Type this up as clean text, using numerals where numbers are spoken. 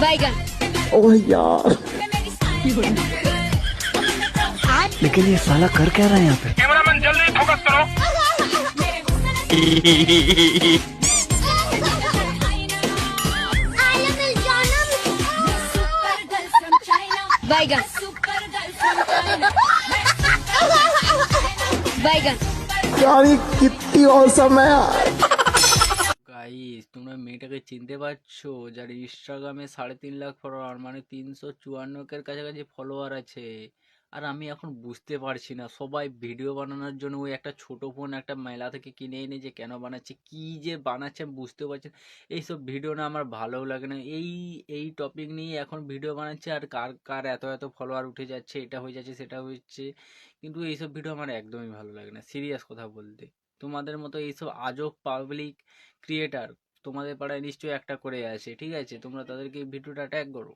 बैगन। ओह यार, लेकिन ये साला कर क्या रहा है यहाँ पे? कैमरामैन जल्दी फोकस करो। बैगन। बैगन। यार ये कितनी औसम है यार। গাইস তোমরা মেয়েটাকে চিনতে পারছো যার ইনস্টাগ্রামে 3.5 লাখ ফলোয়ার মানে 354 কাছাকাছি ফলোয়ার আছে। আর আমি এখন বুঝতে পারছি না সবাই ভিডিও বানানোর জন্য ওই একটা ছোট ফোন একটা মেলা থেকে কিনে এনে যে কেন বানাচ্ছে কি যে বানাচ্ছে আমি বুঝতে পারছি না। এইসব ভিডিও না আমার ভালোও লাগে না। এই এই টপিক নিয়ে এখন ভিডিও বানাচ্ছে আর কার কার এত এত ফলোয়ার উঠে যাচ্ছে এটা হয়ে যাচ্ছে সেটা হচ্ছে। কিন্তু এইসব ভিডিও আমার একদমই ভালো লাগে না সিরিয়াস কথা বলতে। তোমাদের মতো এইসব আজব পাবলিক ক্রিয়েটার তোমাদের পাড়ায় নিশ্চয়ই একটা করে আছে, ঠিক আছে? তোমরা তাদেরকে ভিডিওটা ট্যাগ করো।